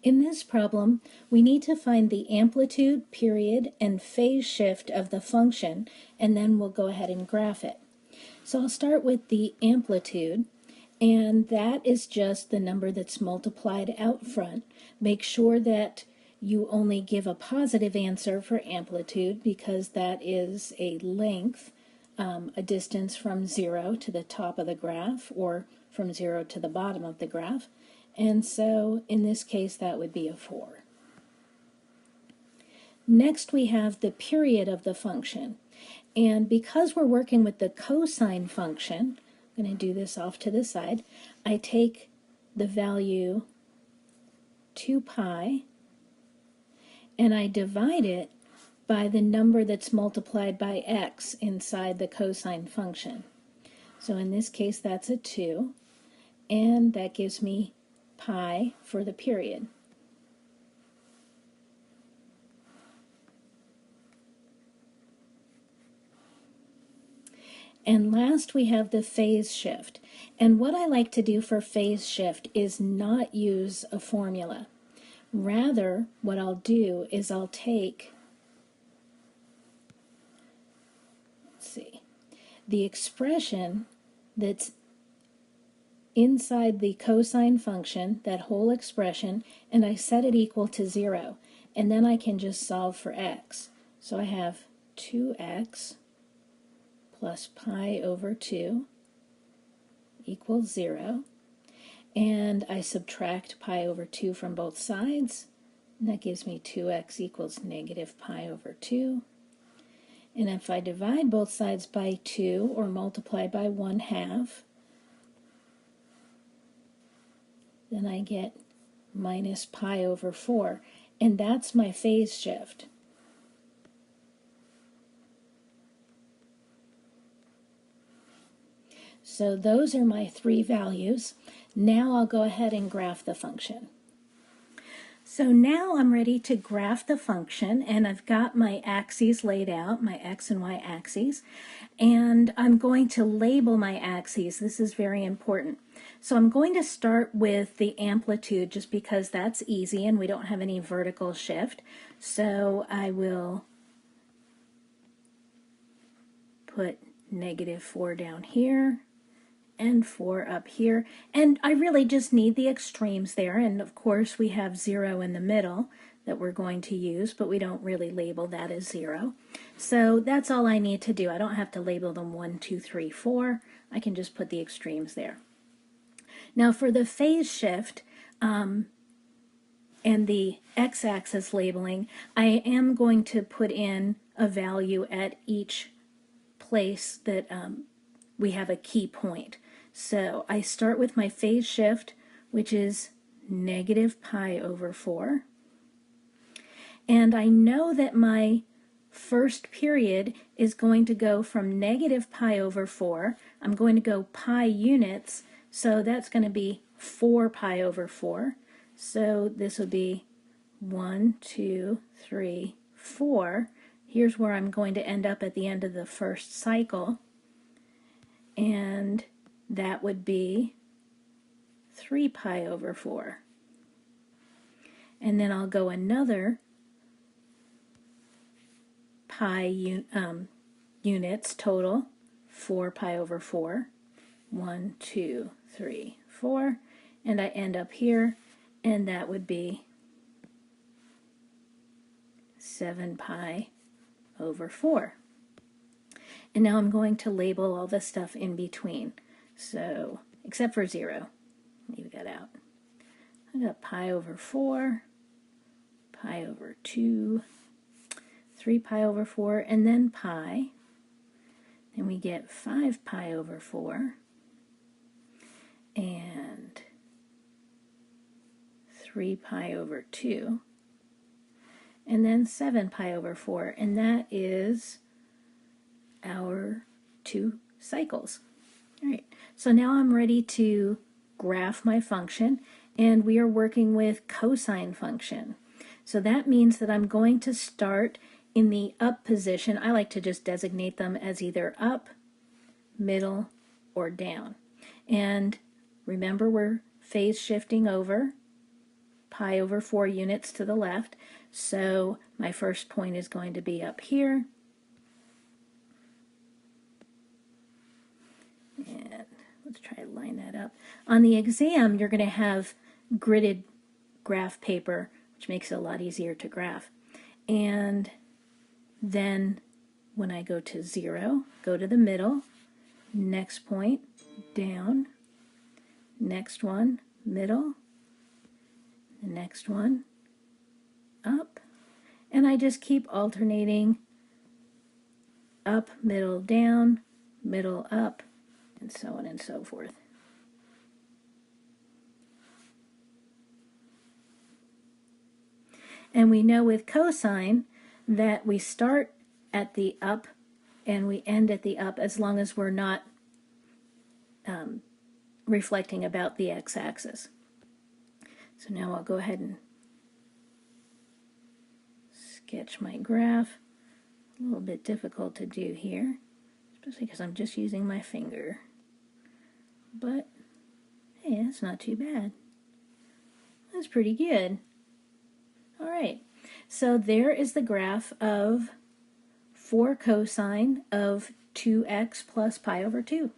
In this problem, we need to find the amplitude, period, and phase shift of the function, and then we'll go ahead and graph it. So I'll start with the amplitude, and that is just the number that's multiplied out front. Make sure that you only give a positive answer for amplitude because that is a length, a distance from 0 to the top of the graph or from 0 to the bottom of the graph. And so in this case that would be a 4. Next we have the period of the function. And because we're working with the cosine function, I'm going to do this off to the side, I take the value 2 pi and I divide it by the number that's multiplied by x inside the cosine function. So in this case that's a 2, and that gives me pi for the period. And last we have the phase shift. And what I like to do for phase shift is not use a formula. Rather, what I'll do is I'll take, the expression that's inside the cosine function, that whole expression, and I set it equal to 0. And then I can just solve for x. So I have 2x plus pi over 2 equals 0. And I subtract pi over 2 from both sides, and that gives me 2x equals negative pi over 2. And if I divide both sides by 2 or multiply by 1/2, then I get minus pi over 4, and that's my phase shift. So those are my 3 values. Now I'll go ahead and graph the function. So now I'm ready to graph the function, and I've got my axes laid out, my x and y axes, and I'm going to label my axes. This is very important. So I'm going to start with the amplitude just because that's easy and we don't have any vertical shift. So I will put -4 down here and 4 up here, and I really just need the extremes there, and of course we have 0 in the middle that we're going to use, but we don't really label that as 0. So that's all I need to do. I don't have to label them 1, 2, 3, 4. I can just put the extremes there. Now for the phase shift and the x-axis labeling, I am going to put in a value at each place that we have a key point. So I start with my phase shift, which is negative pi over 4. And I know that my first period is going to go from negative pi over 4. I'm going to go pi units, so that's going to be 4 pi over 4. So this would be 1, 2, 3, 4. Here's where I'm going to end up at the end of the first cycle. And that would be 3 pi over 4. And then I'll go another pi units total, 4 pi over 4. 1, 2, 3, 4. And I end up here, and that would be 7 pi over 4. And now I'm going to label all the stuff in between. So, except for 0. Leave that out. I got pi over 4, pi over 2, 3 pi over 4, and then pi. Then we get 5 pi over 4, and 3 pi over 2, and then 7 pi over 4, and that is our 2 cycles. All right, so now I'm ready to graph my function, and we are working with cosine function. So that means that I'm going to start in the up position. I like to just designate them as either up, middle, or down. And remember, we're phase shifting over. pi over 4 units to the left. So my first point is going to be up here. And let's try to line that up. On the exam, you're going to have gridded graph paper, which makes it a lot easier to graph. And then when I go to 0, go to the middle, next point, down, next one, middle, the next one, up, and I just keep alternating up, middle, down, middle, up, and so on and so forth. And we know with cosine that we start at the up and we end at the up as long as we're not reflecting about the x-axis. So now I'll go ahead and sketch my graph. A little bit difficult to do here, especially because I'm just using my finger. But hey, that's not too bad. That's pretty good. All right, so there is the graph of 4 cosine of 2x plus pi over 2.